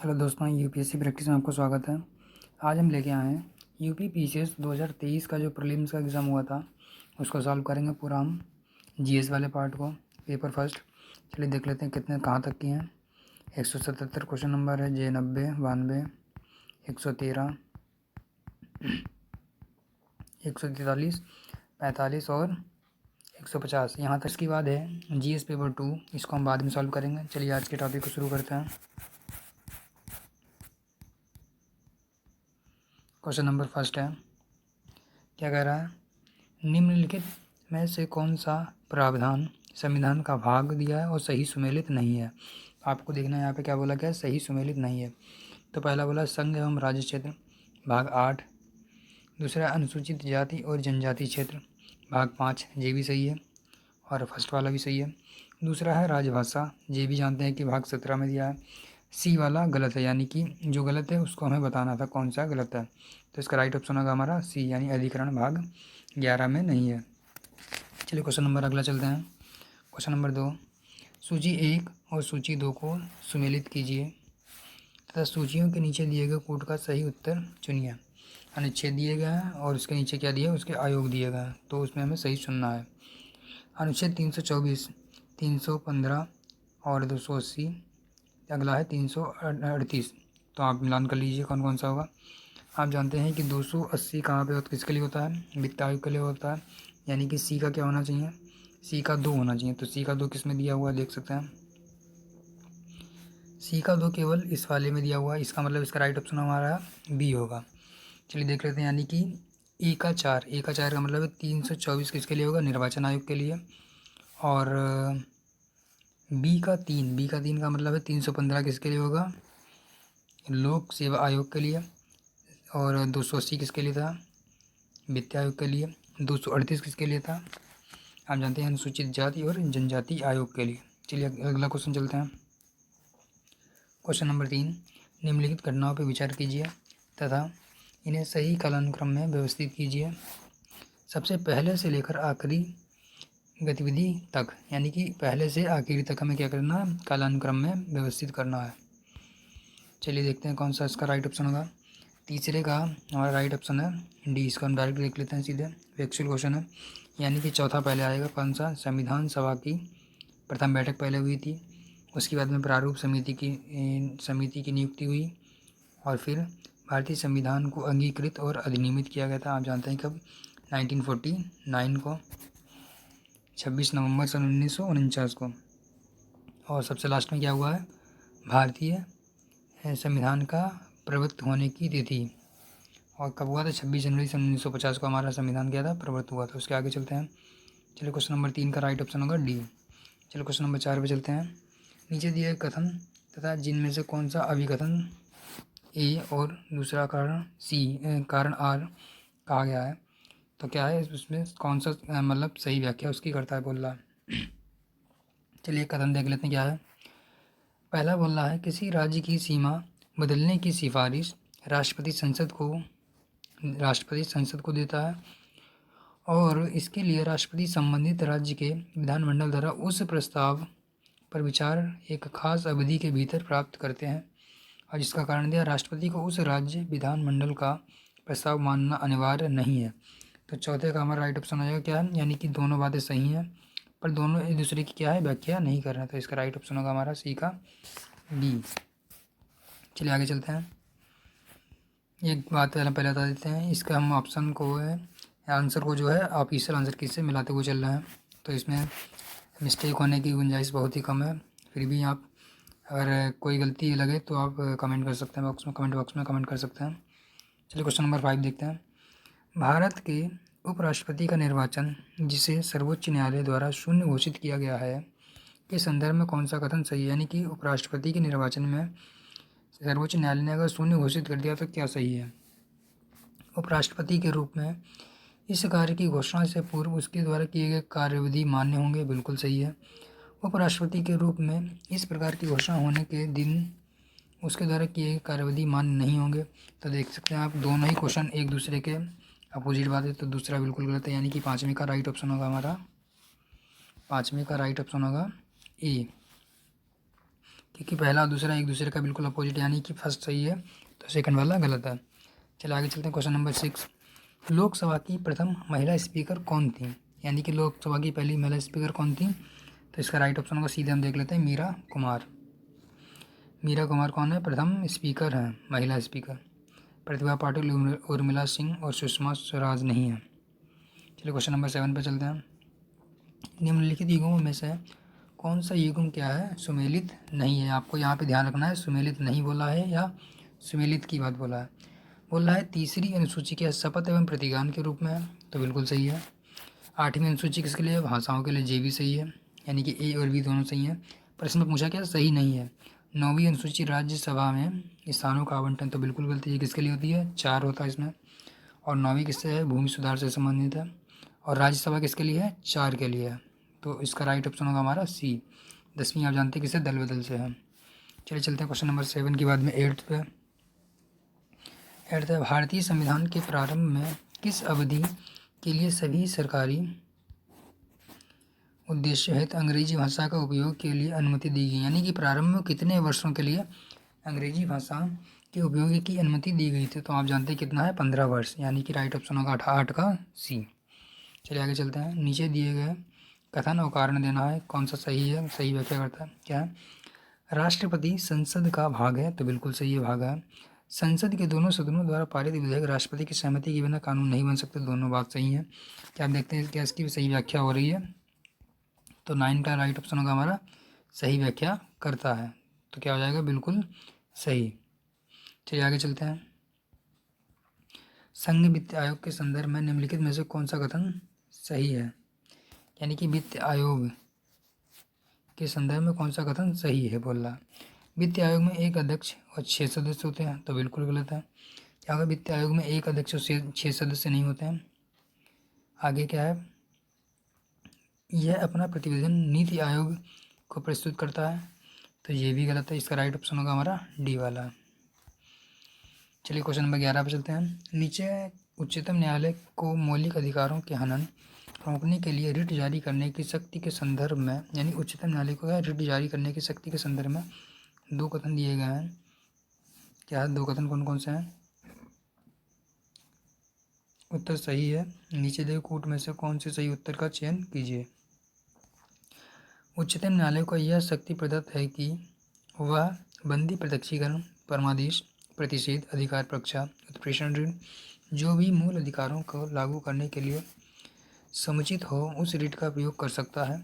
Hello दोस्तों, UPSC practice में आपको स्वागत है। आज हम लेके आए हैं यूपी पीसीएस 2023 का जो प्रीलिम्स का एग्ज़ाम हुआ था उसको सॉल्व करेंगे पूरा हम जीएस वाले पार्ट को। पेपर फर्स्ट, चलिए देख लेते हैं कितने कहाँ तक की हैं। 177 क्वेश्चन नंबर है, जे 90, 92, 113, 143, 45 और 150 यहाँ तक। इसके बाद है जीएस पेपर 2, इसको हम बाद में सॉल्व करेंगे। चलिए आज के टॉपिक को शुरू करते हैं। क्वेश्चन नंबर फर्स्ट है, क्या कह रहा है, निम्नलिखित में से कौन सा प्रावधान संविधान का भाग दिया है और सही सुमेलित नहीं है। आपको देखना है यहाँ पे क्या बोला गया है, सही सुमेलित नहीं है। तो पहला बोला संघ एवं राज्य क्षेत्र भाग 8, दूसरा अनुसूचित जाति और जनजाति क्षेत्र भाग 5, ये भी सही है और फर्स्ट वाला भी सही है। दूसरा है राजभाषा, ये भी जानते हैं कि भाग 17 में दिया है। सी वाला गलत है, यानी कि जो गलत है उसको हमें बताना था कौन सा गलत है। तो इसका राइट ऑप्शन होगा हमारा सी, यानी अधिकरण भाग 11 में नहीं है। चलिए क्वेश्चन नंबर अगला चलते हैं। क्वेश्चन नंबर 2, सूची 1 और सूची 2 को सुमेलित कीजिए तथा सूचियों के नीचे दिए गए कोड का सही उत्तर चुनिए। अनुच्छेद दिए गए हैं और उसके नीचे क्या दिया है, उसके आयोग दिए गए हैं, तो उसमें हमें सही चुनना है। अनुच्छेद 324, 315 और 280, अगला है 338। तो आप मिलान कर लीजिए कौन कौन सा होगा। आप जानते हैं कि 280 कहाँ पे किसके लिए होता है, वित्त आयोग के लिए होता है, यानी कि सी का क्या होना चाहिए, सी का 2 होना चाहिए। तो सी का 2 किस में दिया हुआ है, देख सकते हैं सी का 2 केवल इस वाले में दिया हुआ है, इसका मतलब इसका राइट ऑप्शन हमारा बी होगा। चलिए देख लेते हैं, यानी कि ए का 4, ए का 4 का मतलब है 324 किसके लिए होगा, निर्वाचन आयोग के लिए। और बी का 3, बी का 3 का मतलब है 315 किसके लिए होगा, लोक सेवा आयोग के लिए। और 280 किसके लिए था, वित्त आयोग के लिए। 238 किसके लिए था, आप जानते हैं अनुसूचित जाति और जनजाति आयोग के लिए। चलिए अगला क्वेश्चन चलते हैं। क्वेश्चन नंबर 3, निम्नलिखित घटनाओं पर विचार कीजिए तथा इन्हें सही कालानुक्रम में व्यवस्थित कीजिए। सबसे पहले से लेकर आखिरी गतिविधि तक, यानी कि पहले से आखिरी तक हमें क्या करना है, कालानुक्रम में व्यवस्थित करना है। चलिए देखते हैं कौन सा इसका राइट ऑप्शन होगा। तीसरे का हमारा राइट ऑप्शन है डी, इसको हम डायरेक्ट देख लेते हैं सीधे, फैक्चुअल क्वेश्चन है, यानी कि चौथा पहले आएगा। कौन सा, संविधान सभा की प्रथम बैठक पहले हुई थी, उसके बाद में प्रारूप समिति की नियुक्ति हुई और फिर भारतीय संविधान को अंगीकृत और अधिनियमित किया गया था। आप जानते हैं कब, 1949 को, 26 नवंबर सन 1949 को। और सबसे लास्ट में क्या हुआ है, भारतीय संविधान का प्रवृत्त होने की तिथि, और कब हुआ था, 26 जनवरी सन 1950 को हमारा संविधान क्या था, प्रवृत्त हुआ था। उसके आगे चलते हैं। चलिए क्वेश्चन नंबर 3 का राइट ऑप्शन होगा डी। चलिए क्वेश्चन नंबर 4 पे चलते हैं। नीचे दिए कथन तथा जिनमें से कौन सा अभिकथन ए और दूसरा कारण सी, कारण आर कहा गया है, तो क्या है उसमें कौन सा मतलब सही व्याख्या उसकी करता है, बोल रहा है। चलिए कथन देख लेते हैं क्या है। पहला बोल रहा है, किसी राज्य की सीमा बदलने की सिफारिश राष्ट्रपति संसद को देता है और इसके लिए राष्ट्रपति संबंधित राज्य के विधानमंडल द्वारा उस प्रस्ताव पर विचार एक खास अवधि के भीतर प्राप्त करते हैं और जिसका कारण दिया, राष्ट्रपति को उस राज्य विधानमंडल का प्रस्ताव मानना अनिवार्य नहीं है। तो चौथे का हमारा राइट ऑप्शन हो जाएगा क्या है, यानी कि दोनों बातें सही हैं पर दोनों एक दूसरे की क्या है, व्याख्या नहीं कर रहे हैं। तो इसका राइट ऑप्शन होगा हमारा सी का बी। चलिए आगे चलते हैं। एक बात पहले बता देते हैं, इसका हम ऑप्शन को है, आंसर को जो है ऑफिशियल आंसर की से मिलाते हुए चल रहे हैं, तो इसमें मिस्टेक होने की गुंजाइश बहुत ही कम है। फिर भी आप अगर कोई गलती लगे तो आप कमेंट कर सकते हैं कमेंट बॉक्स में कमेंट कर सकते हैं। चलिए क्वेश्चन नंबर 5 देखते हैं। भारत के उपराष्ट्रपति का निर्वाचन, जिसे सर्वोच्च न्यायालय द्वारा शून्य घोषित किया गया है, के संदर्भ में कौन सा कथन सही है, यानी कि उपराष्ट्रपति के निर्वाचन में सर्वोच्च न्यायालय ने अगर शून्य घोषित कर दिया तो क्या सही है। उपराष्ट्रपति के रूप में इस कार्य की घोषणा से पूर्व उसके द्वारा किए गए कार्यविधि मान्य होंगे, बिल्कुल सही है। उपराष्ट्रपति के रूप में इस प्रकार की घोषणा होने के दिन उसके द्वारा किए गए कार्यविधि मान्य नहीं होंगे। तो देख सकते हैं आप, दोनों ही क्वेश्चन एक दूसरे के अपोजिट बात है, तो दूसरा बिल्कुल गलत है, यानी कि पाँचवें का राइट ऑप्शन होगा हमारा, पाँचवें का राइट ऑप्शन होगा ए, क्योंकि पहला और दूसरा एक दूसरे का बिल्कुल अपोजिट, यानी कि फर्स्ट सही है तो सेकंड वाला गलत है। चलिए आगे चलते हैं। क्वेश्चन नंबर 6, लोकसभा की प्रथम महिला स्पीकर कौन थी? यानी कि लोकसभा की पहली महिला स्पीकर कौन थी? तो इसका राइट ऑप्शन होगा, सीधे हम देख लेते हैं, मीरा कुमार। मीरा कुमार कौन है? प्रथम स्पीकर हैं, महिला स्पीकर। प्रतिभा पाटिल, उर्मिला सिंह और सुषमा स्वराज नहीं है। चलिए क्वेश्चन नंबर 7 पे चलते हैं। निम्नलिखित युग्मों में से कौन सा युग्म क्या है? सुमेलित नहीं है। आपको यहाँ पे ध्यान रखना है, सुमेलित नहीं बोला है या सुमेलित की बात बोला है। बोल रहा है तीसरी अनुसूची क्या शपथ एवं प्रतिज्ञान के रूप में है, तो बिल्कुल सही है। 8वीं अनुसूची किसके लिए है? भाषाओं के लिए, जे भी सही है, यानी कि ए और बी दोनों सही है। प्रश्न में पूछा क्या? सही नहीं है। 9वीं अनुसूची राज्यसभा में स्थानों का आवंटन, तो बिल्कुल गलत है। ये किसके लिए होती है? 4 होता है इसमें। और 9वीं किससे है? भूमि सुधार से संबंधित है। और राज्यसभा किसके लिए है? 4 के लिए है। तो इसका राइट ऑप्शन होगा हमारा सी। 10वीं आप जानते हैं किससे? दल बदल से है। चलिए चलते हैं क्वेश्चन नंबर 7 के बाद में 8th पे। 8th है, भारतीय संविधान के प्रारंभ में किस अवधि के लिए सभी सरकारी उद्देश्य हेतु अंग्रेजी भाषा का उपयोग के लिए अनुमति दी गई? यानी कि प्रारंभ में कितने वर्षों के लिए अंग्रेजी भाषा के उपयोग की अनुमति दी गई थी? तो आप जानते हैं कितना है? 15 वर्ष, यानी कि राइट ऑप्शन होगा 8 का सी। चलिए आगे चलते हैं। नीचे दिए गए कथन और कारण देना है, कौन सा सही है, सही व्याख्या करता है क्या है? राष्ट्रपति संसद का भाग है, तो बिल्कुल सही है, भाग है। संसद के दोनों सदनों द्वारा पारित विधेयक राष्ट्रपति की सहमति के बिना कानून नहीं बन सकते, दोनों बात सही है। क्या आप देखते हैं क्या इसकी भी सही व्याख्या हो रही है? तो 9 का राइट ऑप्शन होगा हमारा सही व्याख्या करता है, तो क्या हो जाएगा? बिल्कुल सही। चलिए आगे चलते हैं। संघ वित्त आयोग के संदर्भ में निम्नलिखित में से कौन सा कथन सही है? यानी कि वित्त आयोग के संदर्भ में कौन सा कथन सही है बोल रहा है। वित्त आयोग में एक अध्यक्ष और 6 सदस्य होते हैं, तो बिल्कुल गलत है। क्या होगा? वित्त आयोग में एक अध्यक्ष और 6 सदस्य नहीं होते हैं। आगे क्या है? यह अपना प्रतिवेदन नीति आयोग को प्रस्तुत करता है, तो ये भी गलत है। इसका राइट ऑप्शन होगा हमारा डी वाला। चलिए क्वेश्चन नंबर 11 पे चलते हैं। नीचे उच्चतम न्यायालय को मौलिक अधिकारों के हनन रोकने के लिए रिट जारी करने की शक्ति के संदर्भ में, यानी उच्चतम न्यायालय को रिट जारी करने की शक्ति के संदर्भ में 2 कथन दिए गए हैं। क्या है 2 कथन? कौन कौन से हैं? उत्तर सही है। नीचे दिए कूट में से कौन से सही उत्तर का चयन कीजिए। उच्चतम न्यायालय को यह शक्ति प्रदत्त है कि वह बंदी, प्रत्यक्षीकरण, परमादेश, प्रतिषेध, अधिकार परीक्षा, उत्प्रेषण, ऋण, जो भी मूल अधिकारों को लागू करने के लिए समुचित हो उस रिट का प्रयोग कर सकता है।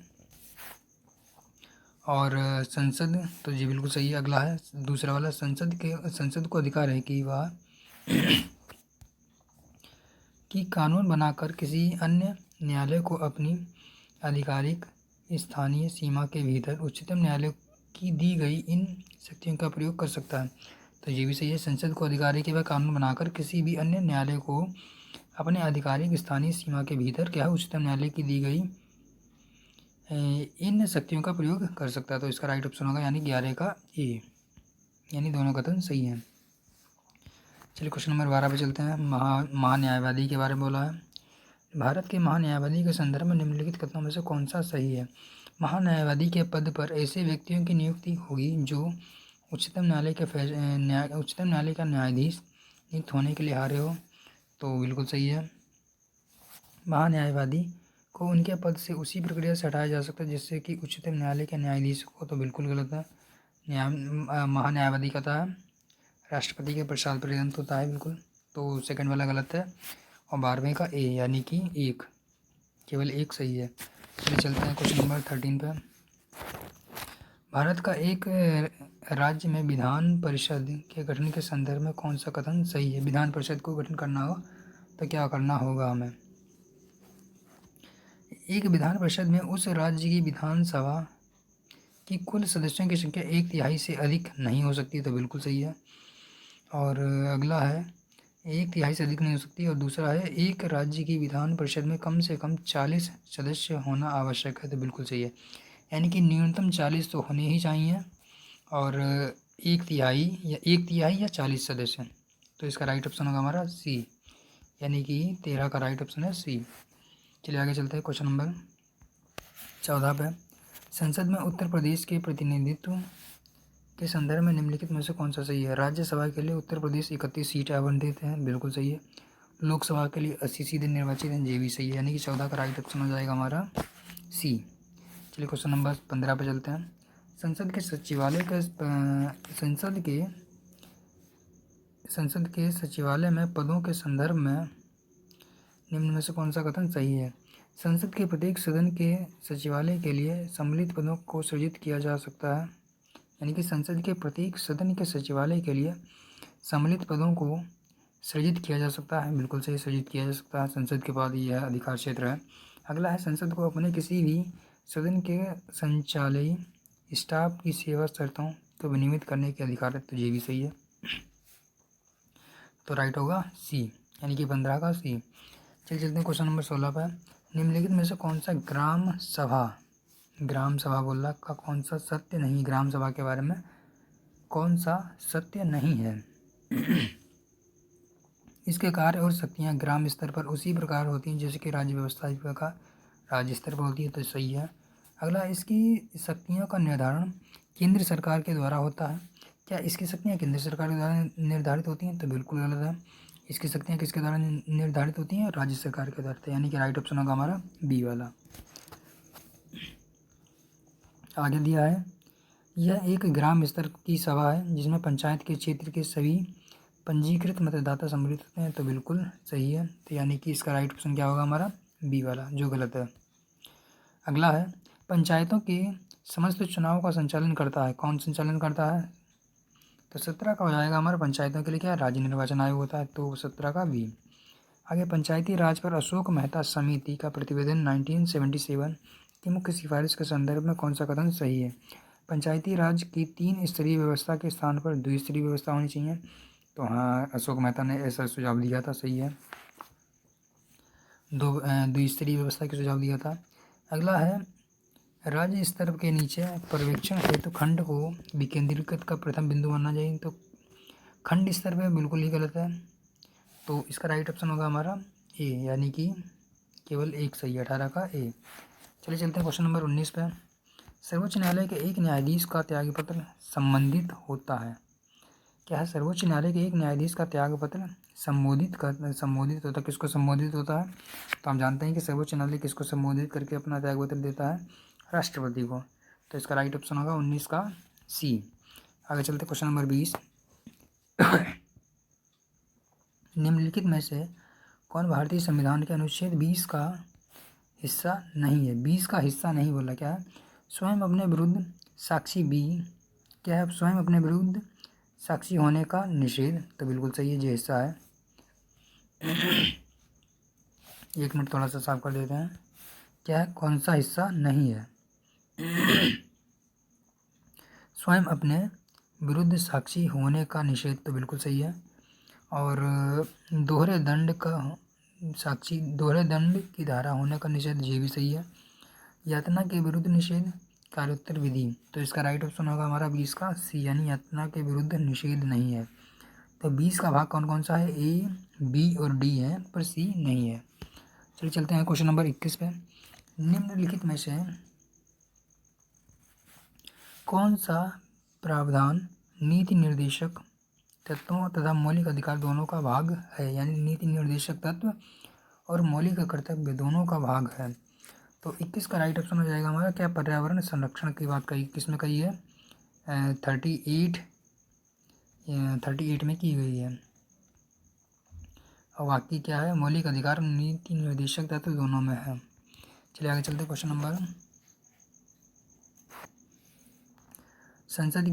और संसद, तो ये बिल्कुल सही है। अगला है दूसरा वाला, संसद को अधिकार है कि वह कि कानून बनाकर किसी अन्य न्यायालय को अपनी आधिकारिक स्थानीय सीमा के भीतर उच्चतम न्यायालय की दी गई इन शक्तियों का प्रयोग कर सकता है, तो ये भी सही है। संसद को अधिकार है कि वह कानून बनाकर किसी भी अन्य न्यायालय को अपने आधिकारिक स्थानीय सीमा के भीतर क्या है उच्चतम न्यायालय की दी गई इन शक्तियों का प्रयोग कर सकता है, तो इसका राइट ऑप्शन होगा यानी 11 का ए, यानी दोनों कथन सही हैं। चलिए क्वेश्चन नंबर 12 पे चलते हैं। महान्यायवादी के बारे में बोला है। भारत के महान्यायवादी के संदर्भ में निम्नलिखित कथनों में से कौन सा सही है? महान्यायवादी के पद पर ऐसे व्यक्तियों की नियुक्ति होगी जो उच्चतम न्यायालय का न्यायाधीश नियुक्त होने के लिए हारे हो, तो बिल्कुल सही है। महान्यायवादी को उनके पद से उसी प्रक्रिया से हटाया जा सकता है जिससे कि उच्चतम न्यायालय के न्यायाधीश को, तो बिल्कुल गलत है। महान्यायवादी का था राष्ट्रपति के प्रसाद पर्यंत होता है, बिल्कुल, तो सेकंड वाला गलत है। और 12वें का ए, यानी कि 1, केवल 1 सही है। चलिए चलते हैं क्वेश्चन नंबर 13 पे। भारत का एक राज्य में विधान परिषद के गठन के संदर्भ में कौन सा कथन सही है? विधान परिषद को गठन करना हो तो क्या करना होगा हमें? एक विधान परिषद में उस राज्य की विधानसभा की कुल सदस्यों की संख्या 1/3 से अधिक नहीं हो सकती, तो बिल्कुल सही है। और अगला है 1/3 से अधिक नहीं हो सकती, और दूसरा है एक राज्य की विधान परिषद में कम से कम 40 सदस्य होना आवश्यक है, तो बिल्कुल सही है। यानी कि न्यूनतम 40 तो होने ही चाहिए, और 1/3 या 40 सदस्य, तो इसका राइट ऑप्शन होगा हमारा सी, यानी कि 13 का राइट ऑप्शन है सी। चलिए आगे चलते हैं क्वेश्चन नंबर 14 पे। संसद में उत्तर प्रदेश के प्रतिनिधित्व के संदर्भ में निम्नलिखित में से कौन सा सही है? राज्यसभा के लिए उत्तर प्रदेश 31 सीटें आवंटित हैं, बिल्कुल सही है। लोकसभा के लिए 80 सीटें निर्वाचित हैं, ये भी सही है, यानी कि 14 का राइट ऑप्शन हो जाएगा हमारा सी। चलिए क्वेश्चन नंबर 15 पे चलते हैं। संसद के सचिवालय में पदों के संदर्भ में निम्न में से कौन सा कथन सही है? संसद के प्रत्येक सदन के सचिवालय के लिए सम्मिलित पदों को सृजित किया जा सकता है, यानी कि संसद के प्रत्येक सदन के सचिवालय के लिए सम्मिलित पदों को सृजित किया जा सकता है, बिल्कुल सही, सृजित किया जा सकता है। संसद के बाद यह अधिकार क्षेत्र है। अगला है, संसद को अपने किसी भी सदन के संचालयी स्टाफ की सेवा शर्तों को विनियमित करने के अधिकार है, तो ये भी सही है, तो राइट होगा सी, यानी कि 15 का सी। चलिए चलते हैं क्वेश्चन नंबर 16 पर। निम्नलिखित में से कौन सा ग्राम सभा बोल रहा का कौन सा सत्य नहीं, ग्राम सभा के बारे में कौन सा सत्य नहीं है? इसके कार्य और शक्तियाँ ग्राम स्तर पर उसी प्रकार होती हैं जैसे कि राज्य व्यवस्था का राज्य स्तर पर होती है, तो सही है। अगला, इसकी शक्तियों का निर्धारण केंद्र सरकार के द्वारा होता है। क्या इसकी शक्तियाँ केंद्र सरकार के द्वारा निर्धारित होती हैं? तो बिल्कुल गलत है। इसकी शक्तियाँ किसके द्वारा निर्धारित होती हैं? राज्य सरकार के द्वारा, यानी कि राइट ऑप्शन होगा हमारा बी वाला। आगे दिया है, यह एक ग्राम स्तर की सभा है जिसमें पंचायत के क्षेत्र के सभी पंजीकृत मतदाता सम्मिलित होते हैं, तो बिल्कुल सही है, तो यानी कि इसका राइट ऑप्शन क्या होगा हमारा बी वाला, जो गलत है। अगला है, पंचायतों के समस्त चुनाव का संचालन करता है, कौन संचालन करता है? तो 17 का हो जाएगा हमारा, पंचायतों के लिए क्या राज्य निर्वाचन आयोग होता है, तो 17 का बी। आगे, पंचायती राज पर अशोक मेहता समिति का प्रतिवेदन 1977 की मुख्य सिफारिश के संदर्भ में कौन सा कथन सही है? पंचायती राज की 3 स्तरीय व्यवस्था के स्थान पर द्विस्तरीय व्यवस्था होनी चाहिए, तो हाँ, अशोक मेहता ने ऐसा सुझाव दिया था, सही है, द्विस्तरीय व्यवस्था का सुझाव दिया था। अगला है, राज्य स्तर के नीचे पर्यवेक्षण हेतु खंड को विकेंद्रीकृत का प्रथम बिंदु माना जाए, तो खंड स्तर पर बिल्कुल ही गलत है, तो इसका राइट ऑप्शन होगा हमारा ए, यानी कि केवल एक सही, 18 का ए। चलिए चलते हैं क्वेश्चन नंबर 19 पे। सर्वोच्च न्यायालय के एक न्यायाधीश का त्यागपत्र संबंधित होता है, क्या है? सर्वोच्च न्यायालय के एक न्यायाधीश का त्यागपत्र संबोधित होता है, किसको संबोधित होता है? तो हम जानते हैं कि सर्वोच्च न्यायालय किसको संबोधित करके अपना त्यागपत्र देता है? राष्ट्रपति को, तो इसका राइट ऑप्शन होगा 19 का सी। आगे चलते क्वेश्चन नंबर 20। निम्नलिखित में से कौन भारतीय संविधान के अनुच्छेद 20 का हिस्सा नहीं है? 20 का हिस्सा नहीं बोला, क्या है? स्वयं अपने विरुद्ध साक्षी बी, क्या है? स्वयं अपने विरुद्ध साक्षी होने का निषेध, तो बिल्कुल सही है, ये हिस्सा है। एक मिनट थोड़ा सा साफ कर देते हैं, क्या है, कौन सा हिस्सा नहीं है? स्वयं अपने विरुद्ध साक्षी होने का निषेध, तो बिल्कुल सही है। और दोहरे दंड की धारा होने का निषेध, ये भी सही है। यातना के विरुद्ध निषेध, कार्योत्तर विधि, तो इसका राइट ऑप्शन होगा हमारा 20 का सी, यानी यातना के विरुद्ध निषेध नहीं है। तो 20 का भाग कौन कौन सा है? ए, बी और डी है, पर सी नहीं है। चलिए चलते हैं क्वेश्चन नंबर 21 पे। निम्नलिखित में से कौन सा प्रावधान नीति निर्देशक तत्वों तथा मौलिक अधिकार दोनों का भाग है? यानी नीति निर्देशक तत्व और मौलिक कर्तव्य दोनों का भाग है, तो 21 का राइट ऑप्शन हो जाएगा हमारा, क्या? पर्यावरण संरक्षण की बात कही, किसमें कही है? 38 में की गई है। और बाकी क्या है? मौलिक अधिकार नीति निर्देशक तत्व दोनों में है। चलिए आगे चलते क्वेश्चन नंबर। संसद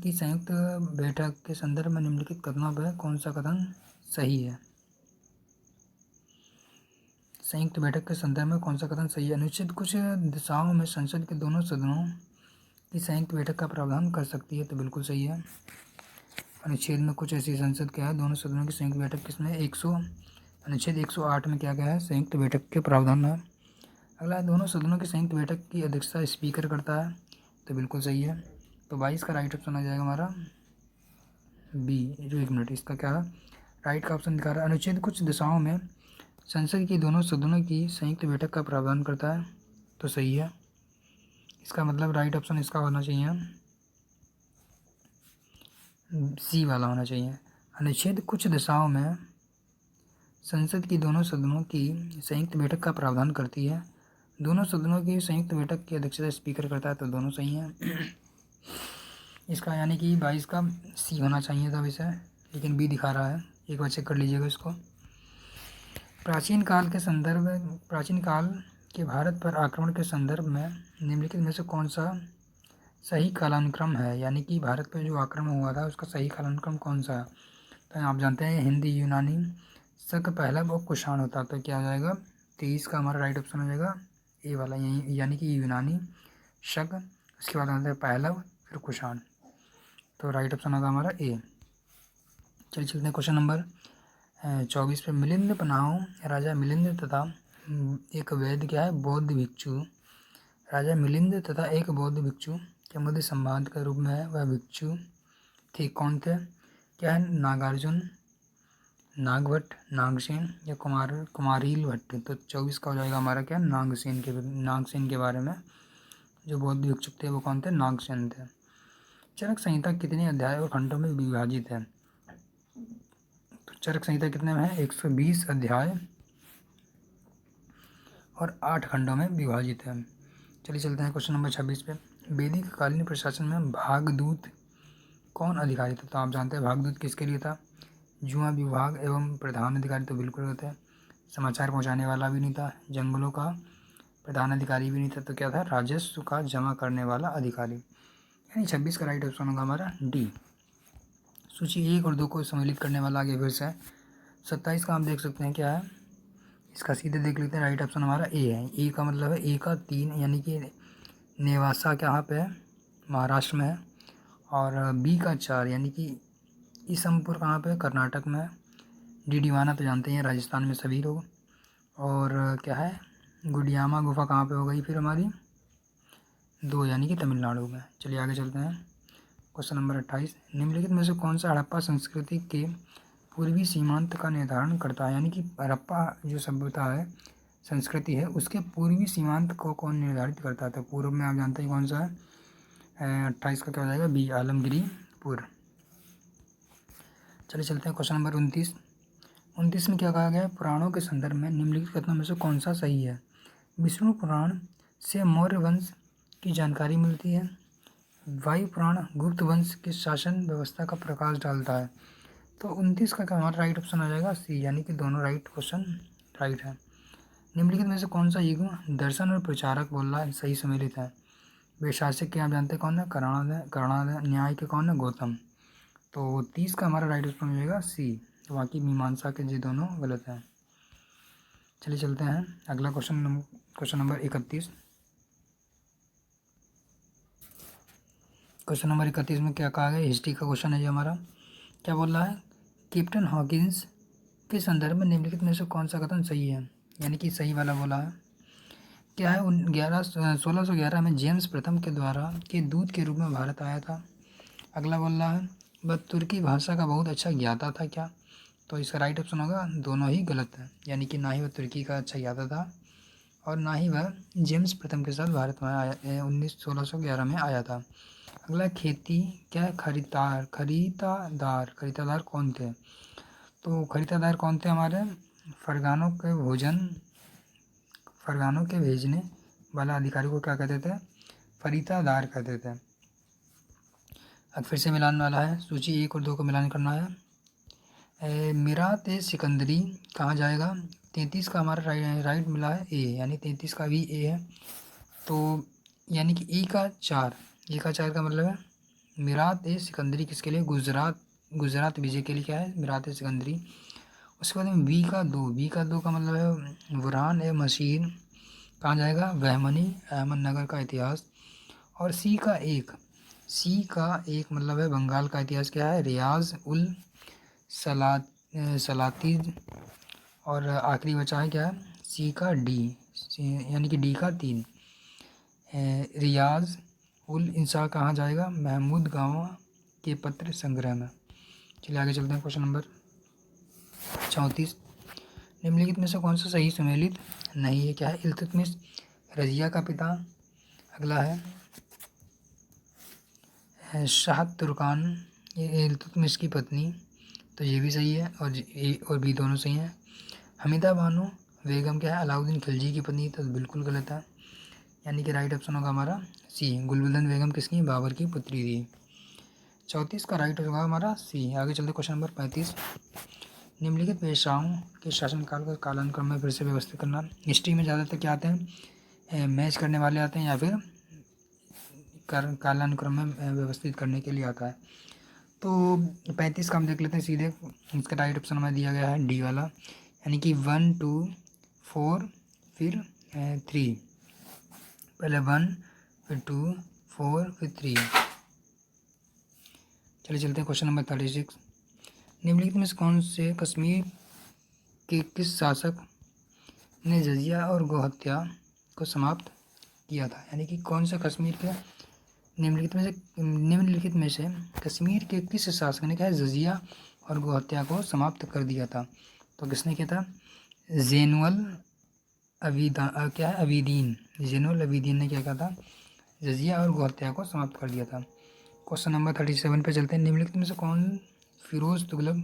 की संयुक्त बैठक के संदर्भ में निम्नलिखित कथनों पर कौन सा कथन सही है? संयुक्त बैठक के संदर्भ में कौन सा कथन सही है? अनुच्छेद कुछ दिशाओं में संसद के दोनों सदनों की संयुक्त बैठक का प्रावधान कर सकती है, तो बिल्कुल सही है। अनुच्छेद में कुछ ऐसी संसद क्या है, दोनों सदनों की संयुक्त बैठक किसमें? अनुच्छेद 108 में क्या है? संयुक्त बैठक के प्रावधान है। अगला, दोनों सदनों की संयुक्त बैठक की अध्यक्षता स्पीकर करता है, तो बिल्कुल सही है। तो 22 का राइट ऑप्शन आ जाएगा हमारा बी। जो 1 मिनट, इसका क्या है? राइट का ऑप्शन दिखा रहा है। अनुच्छेद कुछ दिशाओं में संसद की दोनों सदनों की संयुक्त बैठक का प्रावधान करता है, तो सही है। इसका मतलब राइट ऑप्शन इसका होना चाहिए सी वाला होना चाहिए। अनुच्छेद कुछ दशाओं में संसद की दोनों सदनों की संयुक्त बैठक का प्रावधान करती है। दोनों सदनों की संयुक्त बैठक की अध्यक्षता स्पीकर करता है, तो दोनों सही हैं। इसका यानी कि 22 का सी होना चाहिए था वैसे, लेकिन बी दिखा रहा है। एक बार चेक कर लीजिएगा इसको। प्राचीन काल के भारत पर आक्रमण के संदर्भ में निम्नलिखित में से कौन सा सही कालानुक्रम है, यानी कि भारत पर जो आक्रमण हुआ था उसका सही कालानुक्रम कौन सा है। तो आप जानते हैं हिंदी, यूनानी, शक, पहलव और कुषाण होता है, तो क्या हो जाएगा 23 का हमारा राइट ऑप्शन हो जाएगा ए वाला, यानी कि यूनानी, शक, उसके बाद आता है पहलव, फिर कुषाण, तो राइट ऑप्शन होगा हमारा ए। चलिए चलते हैं क्वेश्चन नंबर 24 पे। मिलिंद पन्हाओ राजा मिलिंद तथा एक वैद्य क्या है बौद्ध भिक्षु, राजा मिलिंद तथा एक बौद्ध भिक्षु के मध्य संवाद के रूप में है वह भिक्षु थे, कौन थे, क्या है नागार्जुन, नागभट्ट, नागसेन या कुमारिल भट्ट। तो 24 का हो जाएगा हमारा क्या नागसेन के बारे में जो बौद्ध भिक्षुक थे वो कौन थे, नागसेन थे। चरक संहिता कितने अध्याय और खंडों में विभाजित है। तो चरक संहिता कितने में है 120 अध्याय और 8 खंडों में विभाजित है। चलिए चलते हैं क्वेश्चन नंबर 26 पे। वैदिक कालीन प्रशासन में भागदूत कौन अधिकारी था। तो आप जानते हैं भागदूत किसके लिए था, जुआ विभाग एवं प्रधान अधिकारी तो बिल्कुल होते हैं, समाचार पहुंचाने वाला भी नहीं था, जंगलों का प्रधान अधिकारी भी नहीं था, तो क्या था राजस्व का जमा करने वाला अधिकारी, यानी 26 का राइट ऑप्शन होगा हमारा डी। सूची 1 और 2 को सम्मिलित करने वाला आगे फिर से 27 का हम देख सकते हैं क्या है, इसका सीधे देख लेते हैं, राइट ऑप्शन हमारा ए है। ए का मतलब है ए का 3 यानी कि नेवासा कहाँ पे है, महाराष्ट्र में है, और बी का 4 यानी कि ईसमपुर कहाँ पे है, कर्नाटक में है। डीडीवाना तो जानते हैं राजस्थान में सभी लोग, और क्या है गुडियामा गुफा कहाँ पे हो गई फिर हमारी 2 यानी कि तमिलनाडु में। चलिए आगे चलते हैं क्वेश्चन नंबर 28। निम्नलिखित में से कौन सा हड़प्पा संस्कृति के पूर्वी सीमांत का निर्धारण करता है, यानी कि हड़प्पा जो सभ्यता है संस्कृति है उसके पूर्वी सीमांत को कौन निर्धारित करता है। तो पूर्व में आप जानते हैं कौन सा है, 28 का क्या हो जाएगा बी आलमगिरीपुर। चलिए चलते हैं क्वेश्चन नंबर 29 में क्या कहा गया है, पुराणों के संदर्भ में निम्नलिखित कथनों में से कौन सा सही है। विष्णु पुराण से मौर्य वंश की जानकारी मिलती है, वायु पुराण गुप्त वंश की शासन व्यवस्था का प्रकाश डालता है। तो 29 का क्या हमारा राइट ऑप्शन आ जाएगा सी, यानी कि दोनों राइट क्वेश्चन राइट है। निम्नलिखित में से कौन सा युग्म दर्शन और प्रचारक बोल रहा है सही सम्मिलित है। वैशासिक के आप जानते हैं कौन है, करुणालय, न्याय के कौन है, गौतम। तो 30 का हमारा राइट ऑप्शन हो जाएगा सी, बाकी मीमांसा के ये दोनों गलत हैं। चलिए चलते हैं अगला क्वेश्चन नंबर 31। क्वेश्चन नंबर 31 में क्या कहा गया, हिस्ट्री का क्वेश्चन है ये हमारा। क्या बोल रहा है, कैप्टन हॉकिंस के संदर्भ में निम्नलिखित में से कौन सा कथन सही है, यानी कि सही वाला बोला है। क्या है 1611 में जेम्स प्रथम के द्वारा के दूत के रूप में भारत आया था। अगला बोल रहा है वह तुर्की भाषा का बहुत अच्छा ज्ञाता था क्या। तो इसका राइट ऑप्शन होगा दोनों ही गलत है, यानी कि ना ही वह तुर्की का अच्छा ज्ञाता था और ना ही वह जेम्स प्रथम के साथ भारत में आया 1611 में आया था। अगला खेती क्या है, खरीदादार कौन थे। तो खरीदादार कौन थे हमारे, फरगानों के भेजने वाला अधिकारी को क्या कहते थे, फरीदादार कहते थे। अब फिर से मिलान वाला है, सूची 1 और 2 को मिलान करना है। मिरात सिकंदरी कहाँ जाएगा, 33 का हमारा राइट मिला है ए, यानी 33 का भी ए है। तो यानी कि ए का 4 का मतलब है मिरात सिकंदरी किसके लिए, गुजरात विजय के लिए क्या है मिरात सिकंदरी। उसके बाद में बी का 2 का मतलब है बुरहान मशीन कहाँ जाएगा, बहमनी अहमदनगर का इतिहास। और सी का एक मतलब है बंगाल का इतिहास क्या है, रियाज उल सलातीज। और आखिरी बचा है क्या है सी का डी, यानी कि डी का 3 रियाज उल इंसा कहाँ जाएगा, महमूद गाँव के पत्र संग्रह में। चलिए आगे चलते हैं क्वेश्चन नंबर 34। निम्नलिखित में से कौन सा सही सम्मिलित नहीं है, क्या है इल्तुतमिश रजिया का पिता। अगला है शाह तुर्कान, ये इल्तुतमिश की पत्नी, तो ये भी सही है, और ए और बी दोनों सही हैं। हमीदा बानो बेगम क्या है, अलाउद्दीन खिलजी की पत्नी, तो बिल्कुल गलत है, यानी कि राइट ऑप्शन होगा हमारा सी। गुलबदन बेगम किसकी, बाबर की पुत्री थी। 34 का राइट होगा हमारा सी। आगे चलते क्वेश्चन नंबर 35। निम्नलिखित पेशवाओं के शासनकाल का कालानुक्रम में फिर से व्यवस्थित करना। हिस्ट्री में ज़्यादातर क्या आते हैं, मैच करने वाले आते हैं या फिर कालानुक्रम में व्यवस्थित करने के लिए आता है। तो 35 का हम देख लेते हैं सीधे। इसका राइट ऑप्शन हमें दिया गया है डी वाला, यानी कि 1 2 4 फिर 3। पहले 1 फिर 2 4 फिर 3। चलिए चलते हैं क्वेश्चन नंबर 36। निम्नलिखित में से कौन से कश्मीर के किस शासक ने जजिया और गौहत्या को समाप्त किया था, यानी कि कौन सा कश्मीर के निम्नलिखित में से कश्मीर के किस शासक ने क्या है जजिया और गौहत्या को समाप्त कर दिया था। तो किसने किया था, ज़ैनुल अबीदीन। ज़ैनुल अबीदीन ने क्या कहा था, जजिया और गौहत्या को समाप्त कर दिया था। क्वेश्चन नंबर 37 पे चलते हैं। निम्नलिखित में से कौन फिरोज तुगलक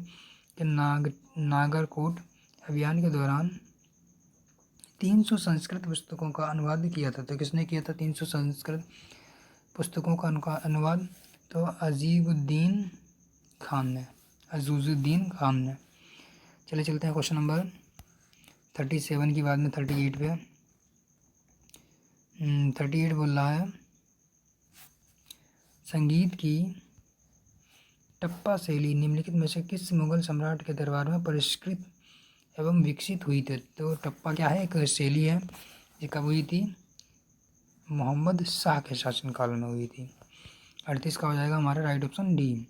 के नागरकोट अभियान के दौरान 300 संस्कृत पुस्तकों का अनुवाद किया था। तो किसने किया था 300 संस्कृत पुस्तकों का अनुवाद, तो अजीजुद्दीन खान ने। चले चलते हैं क्वेश्चन नंबर 37 की बाद में 38 पे। 38 बोल रहा है संगीत की टप्पा शैली निम्नलिखित में से किस मुगल सम्राट के दरबार में परिष्कृत एवं विकसित हुई थी। तो टप्पा क्या है, एक शैली है, ये कब हुई थी, मोहम्मद शाह के शासनकाल में हुई थी। 38 का हो जाएगा हमारा राइट ऑप्शन डी।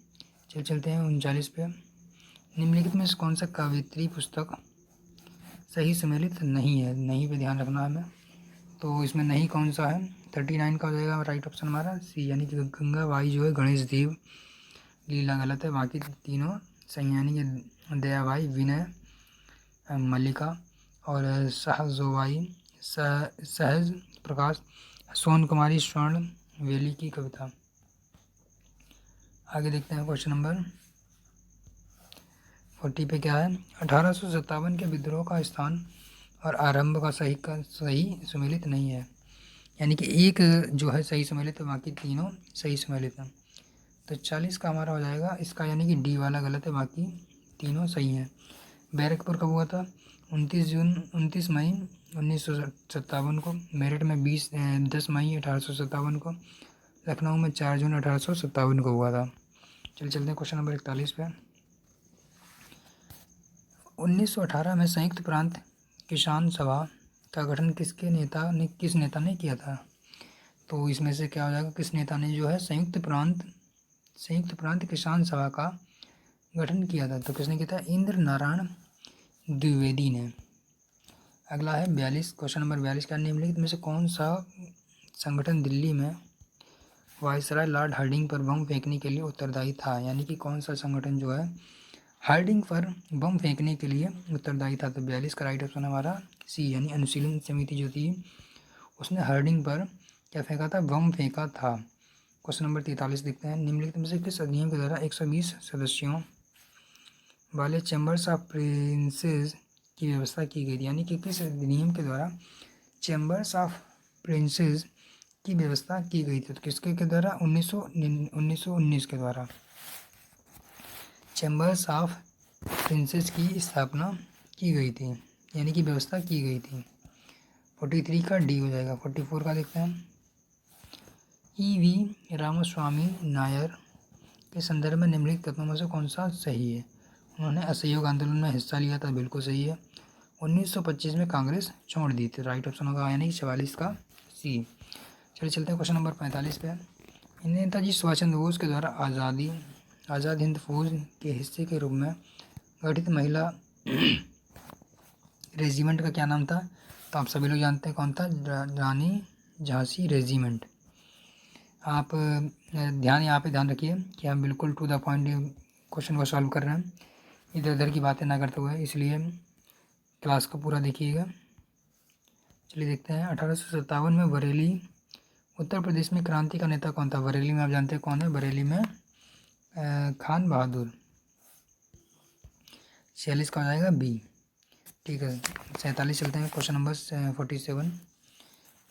चलते हैं 39 पे। निम्नलिखित में से कौन सा कवित्री पुस्तक सही सम्मिलित नहीं है, नहीं पे ध्यान रखना हमें। तो इसमें नहीं कौन सा है, 39 का हो जाएगा राइट ऑप्शन हमारा सी, यानी कि गंगा बाई जो है गणेश देव लीला गलत है, बाकी तीनों सही, यानी कि दया भाई, विनय मल्लिका और सहजोबाई सहज प्रकाश, सोन कुमारी स्वर्ण वेली की कविता। आगे देखते हैं क्वेश्चन नंबर 40 पे क्या है, 1857 के विद्रोह का स्थान और आरंभ का सही सम्मिलित नहीं है, यानी कि एक जो है सही सम्मिलित है, बाकी तीनों सही सम्मिलित हैं। तो 40 का हमारा हो जाएगा इसका, यानी कि डी वाला गलत है, बाकी तीनों सही हैं। बैरकपुर कब हुआ था, 29 मई 1957 को। मेरठ में 10 मई 1857 को। लखनऊ में 4 जून 1857 को हुआ था। चलते हैं क्वेश्चन नंबर 41 पे। 1918 में संयुक्त प्रांत किसान सभा का गठन किस नेता ने किया था। तो इसमें से क्या हो जाएगा, किस नेता ने जो है संयुक्त प्रांत किसान सभा का गठन किया था। तो किसने किया था, इंद्र नारायण द्विवेदी ने। अगला है 42, क्वेश्चन नंबर 42 का, निम्नलिखित में से कौन सा संगठन दिल्ली में वायसराय लॉर्ड हार्डिंग पर बम फेंकने के लिए उत्तरदायी था, यानी कि कौन सा संगठन जो है हार्डिंग पर बम फेंकने के लिए उत्तरदायी था। तो 42 का राइट ऑप्शन हमारा सी, यानी अनुशीलन समिति जो थी उसने हार्डिंग पर क्या फेंका था, बम फेंका था। क्वेश्चन नंबर 43 देखते हैं। निम्नलिखित में से किस अधिनियम के द्वारा 120 सदस्यों वाले चैम्बर्स ऑफ प्रिंसेस की व्यवस्था की गई थी, यानी कि किस अधिनियम के द्वारा चैम्बर्स ऑफ प्रिंसेस की व्यवस्था की गई थी। तो किसके द्वारा, 1919 के द्वारा चैम्बर्स ऑफ प्रिंसेस की स्थापना की गई थी, यानी कि व्यवस्था की गई थी। 43 का डी हो जाएगा। 44 का देखते हैं। E.V. रामास्वामी नायर के संदर्भ में निम्नलिखित कथनों में से कौन सा सही है। उन्होंने असहयोग आंदोलन में हिस्सा लिया था, बिल्कुल सही है। 1925 में कांग्रेस छोड़ दी थी, राइट ऑप्शन होगा यानी 44 का सी। चलते हैं क्वेश्चन नंबर 45 पे। नेताजी सुभाष चंद्र बोस के द्वारा आज़ाद हिंद फौज के हिस्से के रूप में गठित महिला रेजिमेंट का क्या नाम था। तो आप सभी लोग जानते हैं कौन था, रानी झांसी रेजिमेंट। आप ध्यान यहाँ पे ध्यान रखिए कि हम बिल्कुल टू द पॉइंट क्वेश्चन को सॉल्व कर रहे हैं, इधर उधर की बातें ना करते हुए, इसलिए क्लास को पूरा देखिएगा। चलिए देखते हैं। 1857 में बरेली उत्तर प्रदेश में क्रांति का नेता कौन था? बरेली में आप जानते हैं कौन है, बरेली में खान बहादुर। 46 का हो जाएगा बी। ठीक है, 47 चलते हैं, क्वेश्चन नंबर 47।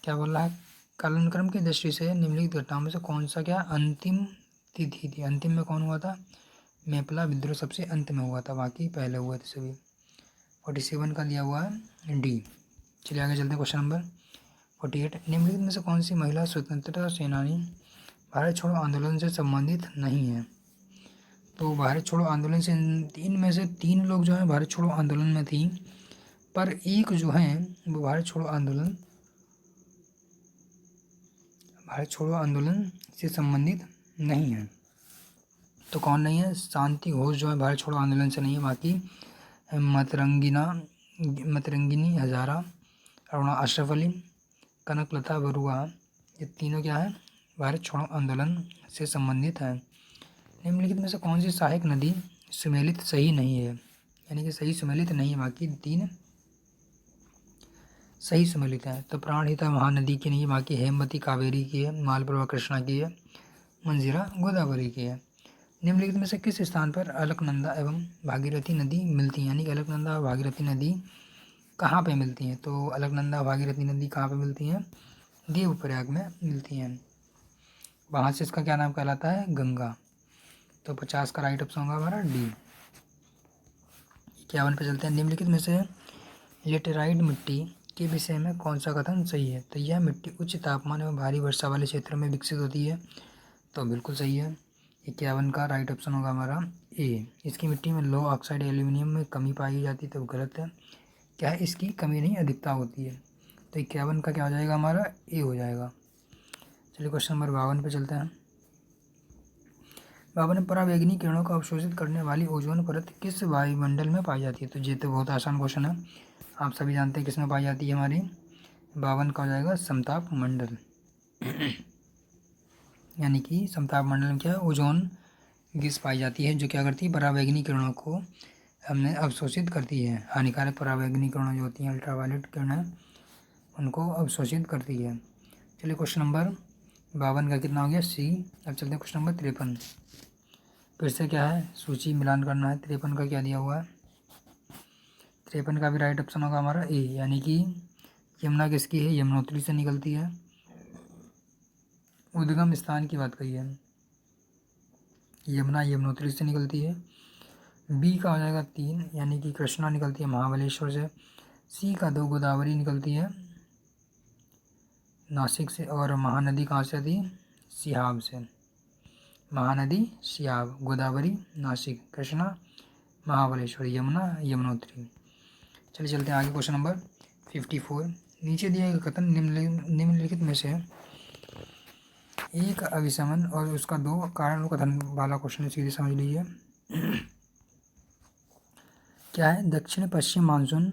क्या बोल रहा है? कालानुक्रम की दृष्टि से निम्नलिखित घटनाओं में से कौन सा क्या अंतिम तिथि थी? अंतिम में कौन हुआ था? मेपला विद्रोह सबसे अंत में हुआ था, बाकी पहले हुए थे सभी। 47 का दिया हुआ है डी। चलिए आगे चलते हैं, क्वेश्चन नंबर 48। निम्नलिखित में से कौन सी महिला स्वतंत्रता सेनानी भारत छोड़ो आंदोलन से संबंधित नहीं है? तो भारत छोड़ो आंदोलन से तीन में से 3 लोग जो हैं भारत छोड़ो आंदोलन में थी, पर एक जो है वो भारत छोड़ो आंदोलन से संबंधित नहीं है। तो कौन नहीं है? शांति घोष जो है भारत छोड़ो आंदोलन से नहीं है, बाकी मतरंगिनी हजारा, अरुणा अशरफ अली, कनकलता बरुआ, ये तीनों क्या है? भारत छोड़ो आंदोलन से संबंधित है। निम्नलिखित में से कौन सी सहायक नदी सुमेलित सही नहीं है? यानी कि सही सुमेलित नहीं है, बाकी 3 सही सुमेलित है। तो प्राणहिता महानदी की नहीं है, बाकी हेमवती कावेरी की है, मालप्रभा कृष्णा की है, मंजीरा गोदावरी की है। निम्नलिखित में से किस स्थान पर अलकनंदा एवं भागीरथी नदी मिलती हैं? यानी कि अलकनंदा और भागीरथी नदी कहाँ पे मिलती हैं? तो अलकनंदा और भागीरथी नदी कहाँ पे मिलती हैं? देवप्रयाग में मिलती हैं। वहाँ से इसका क्या नाम कहलाता है? गंगा। तो 50 का राइट ऑप्शन होगा हमारा डी। 51 पे चलते हैं। निम्नलिखित में से लेटेराइट मिट्टी के विषय में कौन सा कथन सही है? तो यह मिट्टी उच्च तापमान एवं भारी वर्षा वाले क्षेत्रों में विकसित होती है, तो बिल्कुल सही है। 51 का राइट ऑप्शन होगा हमारा ए। इसकी मिट्टी में लो ऑक्साइड एल्यूमिनियम में कमी पाई जाती है, तो गलत है। क्या है? इसकी कमी नहीं अधिकता होती है। तो 51 का क्या हो जाएगा हमारा? ए हो जाएगा। चलिए क्वेश्चन नंबर 52 पे चलते हैं। 52 परावैंगनी किरणों को अवशोषित करने वाली ओजोन परत किस वायुमंडल में पाई जाती है? तो ये तो बहुत आसान क्वेश्चन है, आप सभी जानते हैं किसमें पाई जाती है हमारी। 52 का हो जाएगा समताप मंडल। यानी कि समताप मंडल में क्या है? ओजोन गैस पाई जाती है, जो क्या करती है? परावैंगनी किरणों को हमने अवशोषित करती है। हानिकारक परावैंगनी किरणें जो होती हैं, अल्ट्रावायलेट किरणें, उनको अवशोषित करती है। चलिए क्वेश्चन नंबर 52 का कितना हो गया? सी। अब चलते हैं क्वेश्चन नंबर 53। फिर से क्या है? सूची मिलान करना है। 53 का क्या दिया हुआ है? 53 का भी राइट ऑप्शन होगा हमारा ए। यानी कि यमुना किसकी है? यमुनोत्री से निकलती है। उद्गम स्थान की बात कही है, यमुना यमुनोत्री से निकलती है। बी का हो जाएगा 3, यानी कि कृष्णा निकलती है महाबलेश्वर से। सी का 2, गोदावरी निकलती है नासिक से। और महानदी कहाँ से आती है? सिहाब से। महानदी सिहाब, गोदावरी नासिक, कृष्णा महाबलेश्वर, यमुना यमुनोत्री। चलिए चलते हैं आगे, क्वेश्चन नंबर 54। नीचे दिए गए कथन निम्नलिखित में से एक अभिसमन और उसका 2 कारण कथन वाला क्वेश्चन है, सीधे समझ लीजिए। क्या है? दक्षिण पश्चिम मानसून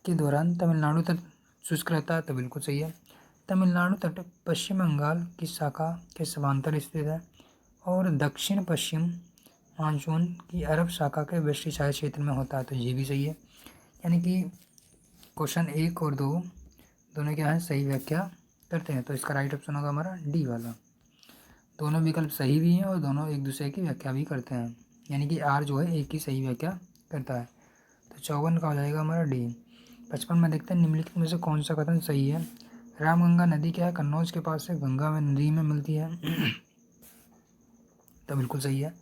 के दौरान तमिलनाडु तट शुष्क रहता है, तो बिल्कुल सही है। तमिलनाडु तट पश्चिम बंगाल की शाखा के समांतर स्थित है और दक्षिण पश्चिम मानसून की अरब शाखा के वृष्टि छाया क्षेत्र में होता है, तो ये भी सही है। यानी कि क्वेश्चन 1 और 2 दोनों क्या है? सही व्याख्या करते हैं, तो इसका राइट ऑप्शन होगा हमारा डी वाला। दोनों विकल्प सही भी हैं और दोनों एक दूसरे की व्याख्या भी करते हैं, यानी कि आर जो है एक की सही व्याख्या करता है। तो 54 का हो जाएगा हमारा डी। 55 में देखते हैं निम्नलिखित में से कौन सा कथन सही है? रामगंगा नदी क्या है? कन्नौज के पास से गंगा में नदी में मिलती है, तो बिल्कुल सही है।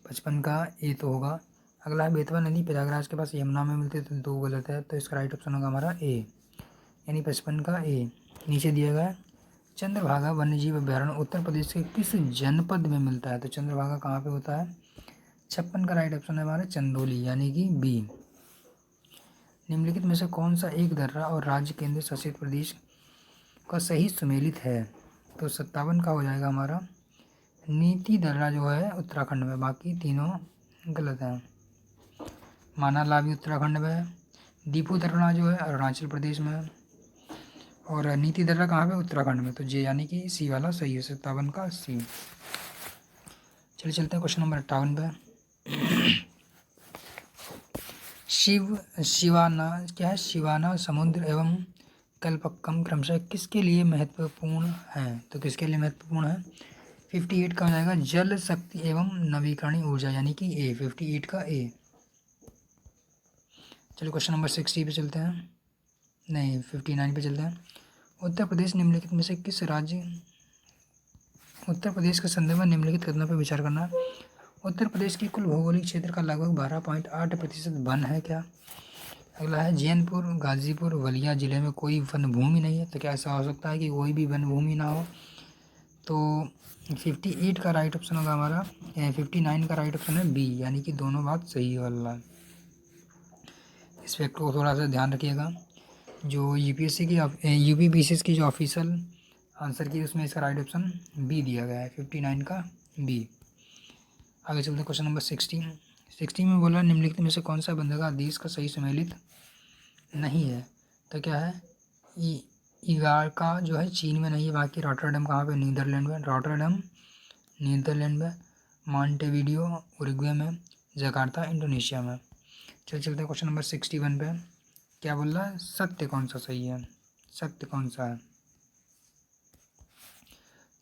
55 का ए तो होगा। अगला है बेतवा नदी प्रयागराज के पास यमुना में मिलती है, तो 2 गलत है, तो इसका राइट ऑप्शन होगा हमारा ए, यानी 55 का ए। नीचे दिया गया है चंद्रभागा वन्यजीव अभ्यारण्य उत्तर प्रदेश के किस जनपद में मिलता है? तो चंद्रभागा कहाँ पे होता है? 56 का राइट ऑप्शन है हमारा चंदौली, यानी कि बी। निम्नलिखित में से कौन सा एक दर्रा और राज्य केंद्र शासित प्रदेश का सही सुमेलित है? तो 57 का हो जाएगा हमारा नीति दर्रा जो है उत्तराखंड में, बाकी तीनों गलत हैं। मानाला भी उत्तराखंड में है, दीपू दर्रा जो है अरुणाचल प्रदेश में है, और नीति दर्रा कहाँ पे? उत्तराखंड में, तो जे यानी कि सी वाला सही है, 57 का सी। चलिए चलते हैं क्वेश्चन नंबर 58 पे। शिवाना क्या है? शिवाना समुद्र एवं कल्पक्कम क्रमशः किसके लिए महत्वपूर्ण है? तो किसके लिए महत्वपूर्ण है? 58 का हो जाएगा जल शक्ति एवं नवीकरणीय ऊर्जा, यानी कि ए, 58 का ए। चलिए क्वेश्चन नंबर 60 पे चलते हैं, नहीं 59 पे चलते हैं। उत्तर प्रदेश निम्नलिखित में से किस राज्य, उत्तर प्रदेश के संदर्भ में निम्नलिखित कथनों पर विचार करना है। उत्तर प्रदेश की कुल भौगोलिक क्षेत्र का लगभग 12.8% वन है क्या? अगला है जैनपुर, गाजीपुर, बलिया जिले में कोई वन भूमि नहीं है। तो क्या ऐसा हो सकता है कि कोई भी वन भूमि ना हो? तो 58 का राइट ऑप्शन होगा हमारा, 59 का राइट ऑप्शन है बी, यानी कि दोनों बात सही वाला। इस फैक्ट को थोड़ा सा ध्यान रखिएगा। जो यूपीएससी की यूपीपीसीएस की जो ऑफिशियल आंसर की उसमें इसका राइट ऑप्शन बी दिया गया है, 59 का बी। आगे चलते हैं क्वेश्चन नंबर 60 में बोला निम्नलिखित में से कौन सा बंदरगाह देश का सही सम्मिलित नहीं है? तो क्या है, इगारका जो है चीन में नहीं है, बाकी रॉटरडैम कहाँ पे, नीदरलैंड में, रॉटरडैम नीदरलैंड में, मॉन्टेविडियो उरुग्वे में, जकार्ता इंडोनेशिया में। चलते हैं क्वेश्चन नंबर 61 पे। क्या बोल रहा है, सत्य कौन सा सही है, सत्य कौन सा है,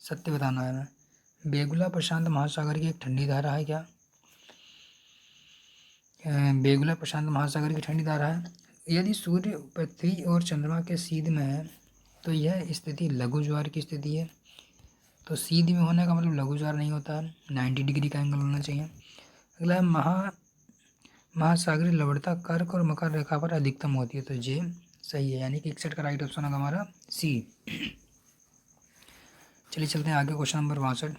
सत्य बताना है हमें। बेगुला प्रशांत महासागर की एक ठंडी धारा है क्या? बेगुला प्रशांत महासागर की ठंडी धारा है। यदि सूर्य पृथ्वी और चंद्रमा के सीध में है तो यह स्थिति लघु ज्वार की स्थिति है। तो सीध में होने का मतलब लघु ज्वार नहीं होता है, 90 डिग्री का एंगल होना चाहिए। अगला है महासागरीय लवणता कर्क और मकर रेखा पर अधिकतम होती है। तो ये सही है, यानी कि 61 का राइट ऑप्शन होगा हमारा सी। चलिए चलते हैं आगे क्वेश्चन नंबर 62।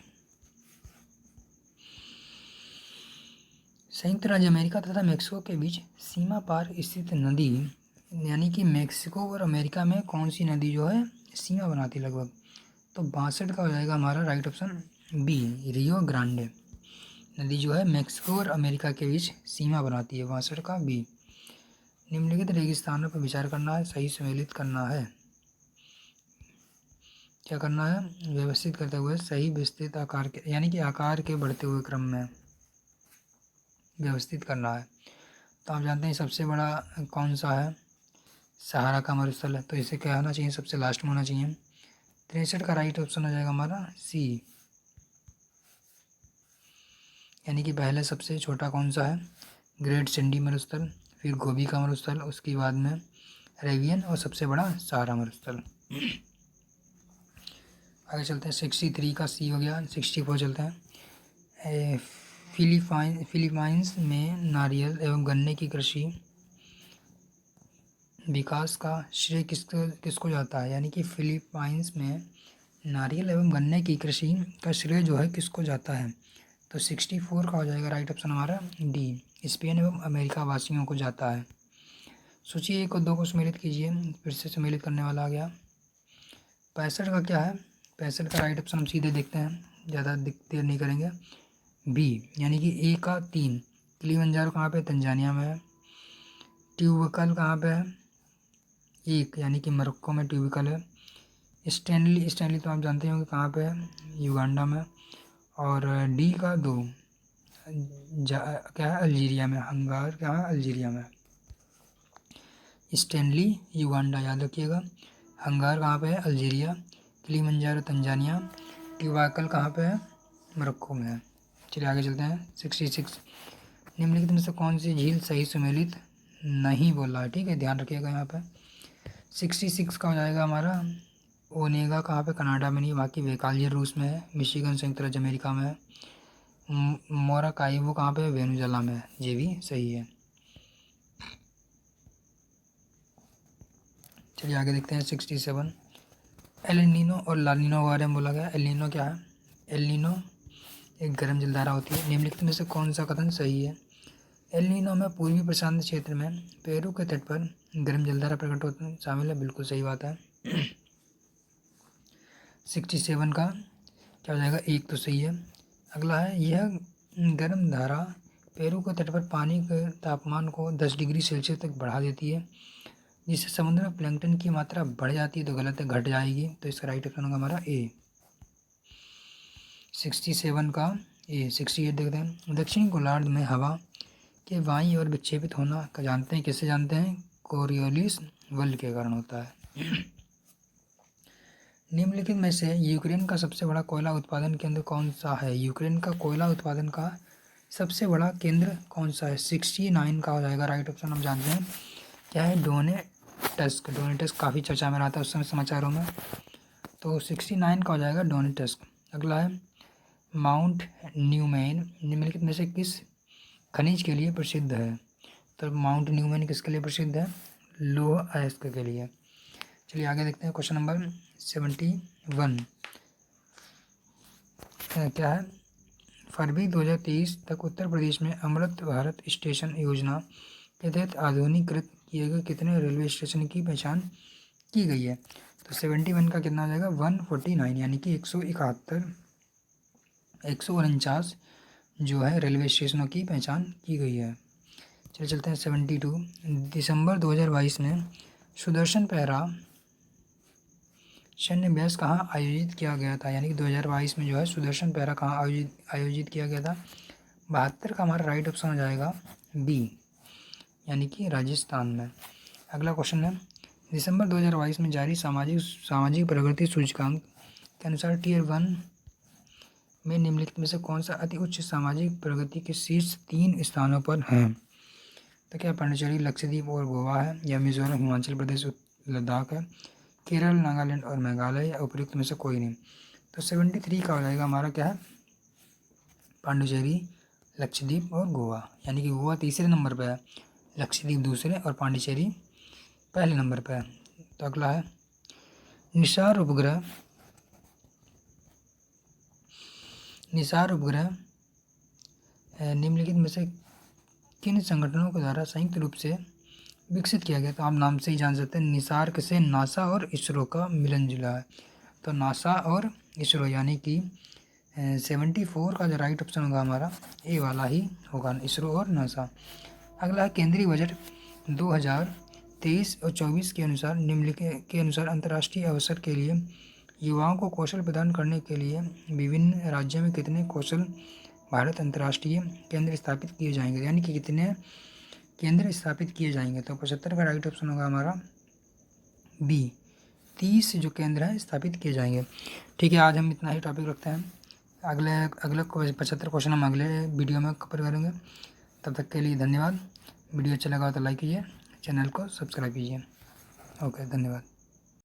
संयुक्त राज्य अमेरिका तथा मेक्सिको के बीच सीमा पार स्थित नदी, यानी कि मेक्सिको और अमेरिका में कौन सी नदी जो है सीमा बनाती है लगभग? तो 62 का हो जाएगा हमारा right option B, Rio Grande नदी जो है मेक्सिको और अमेरिका के बीच सीमा बनाती है, 62 का बी। निम्नलिखित रेगिस्तानों पर विचार करना है, सही सम्मिलित करना है। क्या करना है, व्यवस्थित करते हुए सही विस्तृत आकार के, यानी कि आकार के बढ़ते हुए क्रम में व्यवस्थित करना है। तो आप जानते हैं सबसे बड़ा कौन सा है, सहारा का मरुस्थल है, तो इसे क्या होना चाहिए, सबसे लास्ट में होना चाहिए। 63 का राइट ऑप्शन हो जाएगा हमारा सी, यानी कि पहले सबसे छोटा कौन सा है, ग्रेट सिंडी मरुस्थल, फिर गोबी का मरुस्थल, उसके बाद में अरेबियन और सबसे बड़ा सहारा मरुस्थल। आगे चलते हैं, 63 का सी हो गया। 64 चलते हैं। फिलीपाइंस में नारियल एवं गन्ने की कृषि विकास का श्रेय किसको जाता है? यानी कि फिलीपाइंस में नारियल एवं गन्ने की कृषि का श्रेय जो है किसको जाता है? तो 64 का हो जाएगा राइट ऑप्शन हमारा डी, स्पेन एवं अमेरिका वासियों को जाता है। सोचिए 1 और 2 को सम्मिलित कीजिए, फिर से सम्मिलित करने वाला आ गया। 65 का क्या है, 65 का राइट ऑप्शन हम सीधे देखते हैं, ज़्यादा देर नहीं करेंगे, बी, यानी कि ए का 3। किलिमंजारो कहाँ पे, तंजानिया में है। ट्यूबकल कहाँ पे है, 1, यानी कि मोरक्को में ट्यूबकल है। स्टैनली तो आप जानते होंगे कहाँ पे है, युगांडा में। और डी का 2 क्या है, अल्जीरिया में, हंगार कहाँ है, अल्जीरिया में। स्टैनली युगांडा याद रखिएगा, हंगार कहाँ पे है, अल्जीरिया, किलिमंजारो तंजानिया, ट्यूबाकल कहाँ पे है, मोरक्को में है। चलिए आगे चलते हैं। 66 निम्नलिखित में से कौन सी झील सही सम्मिलित नहीं बोला है? ठीक है, ध्यान रखिएगा यहाँ पे। 66 का हो जाएगा हमारा ओनेगा कहाँ पे, कनाडा में नहीं, बाकी बैकाल झील रूस में है, मिशिगन संयुक्त राज्य अमेरिका में है। मोराकाइबो कहाँ पे, वेनेजुएला में है, ये भी सही है। चलिए आगे देखते हैं 67। एल नीनो और ला नीनो के बारे में बोला गया। एल नीनो क्या है, एल नीनो एक गर्म जलधारा होती है। निम्नलिखित में से कौन सा कथन सही है? एल नीनो में पूर्वी प्रशांत क्षेत्र में पेरू के तट पर गर्म जलधारा प्रकट होते शामिल है, बिल्कुल सही बात है। 67 का क्या हो जाएगा, 1 तो सही है। अगला है, यह गर्म धारा पेरू के तट पर पानी के तापमान को 10 डिग्री सेल्सियस तक बढ़ा देती है, जिससे समुद्र में प्लैंकटन की मात्रा बढ़ जाती है। तो गलत है, घट जाएगी। तो इसका राइट ऑप्शन होगा हमारा ए, 67 का ए। 68 देखते हैं। दक्षिणी गोलार्ध में हवा के वायु और विक्षेपित होना का जानते हैं, किससे जानते हैं? कोरियोलिस बल के कारण होता है। निम्नलिखित में से यूक्रेन का सबसे बड़ा कोयला उत्पादन केंद्र कौन सा है? यूक्रेन का कोयला उत्पादन का सबसे बड़ा केंद्र कौन सा है? 69 का हो जाएगा राइट ऑप्शन। हम जानते हैं क्या है, डोनेटस्क। डोनेटस्क काफ़ी चर्चा में रहा था उस समय समाचारों में, तो 69 का हो जाएगा डोनेटस्क। अगला है माउंट न्यूमैन निम्नलिखित में से किस खनिज के लिए प्रसिद्ध है? तो माउंट न्यूमैन किसके लिए प्रसिद्ध है? लौह अयस्क के लिए। चलिए आगे देखते हैं क्वेश्चन नंबर 71 क्या है, फरवरी 2023 तक उत्तर प्रदेश में अमृत भारत स्टेशन योजना के तहत आधुनिकीकृत किए गए कितने रेलवे स्टेशन की पहचान की गई है? तो 71 का कितना हो जाएगा 149, यानी कि 149 जो है रेलवे स्टेशनों की पहचान की गई है। चलिए चलते हैं 72 दिसंबर 2022 में सुदर्शन पहरा सैन्य अभ्यास कहाँ आयोजित किया गया था? यानी कि 2022 में जो है सुदर्शन पहरा कहाँ आयोजित किया गया था? 72 का हमारा राइट ऑप्शन हो जाएगा बी, यानी कि राजस्थान में। अगला क्वेश्चन है दिसंबर 2022 में जारी सामाजिक प्रगति सूचकांक के अनुसार टियर 1 में निम्नलिखित में से कौन सा अति उच्च सामाजिक प्रगति के शीर्ष 3 स्थानों पर है? तो क्या पांडिचेरी, लक्षद्वीप और गोवा है, या मिजोरम, हिमाचल प्रदेश, लद्दाख है, केरल, नागालैंड और मेघालय, या उपयुक्त में से कोई नहीं? तो 73 का हो जाएगा हमारा क्या है, पांडिचेरी, लक्षद्वीप और गोवा, यानी कि गोवा तीसरे नंबर पर है, लक्षद्वीप दूसरे और पांडिचेरी पहले नंबर पर है। तो अगला है निसार उपग्रह निम्नलिखित में से किन संगठनों के द्वारा संयुक्त रूप से विकसित किया गया? तो आप नाम से ही जान सकते हैं निसार किसे, नासा और इसरो का मिलन जुला है। तो नासा और इसरो, यानी कि 74 का जो राइट ऑप्शन होगा हमारा ए वाला ही होगा, इसरो और नासा। अगला है केंद्रीय बजट 2023 और 24 के अनुसार निम्नलिखित के अनुसार अंतर्राष्ट्रीय अवसर के लिए युवाओं को कौशल प्रदान करने के लिए विभिन्न राज्यों में कितने कौशल भारत अंतर्राष्ट्रीय केंद्र स्थापित किए जाएंगे? यानी कि कितने केंद्र स्थापित किए जाएंगे? तो 75 का राइट ऑप्शन होगा हमारा बी, 30 जो केंद्र हैं स्थापित किए जाएंगे। ठीक है, आज हम इतना ही टॉपिक रखते हैं। अगले 75 क्वेश्चन हम अगले वीडियो में कवर करेंगे। तब तक के लिए धन्यवाद। वीडियो अच्छा लगा तो लाइक कीजिए, चैनल को सब्सक्राइब कीजिए। ओके, धन्यवाद।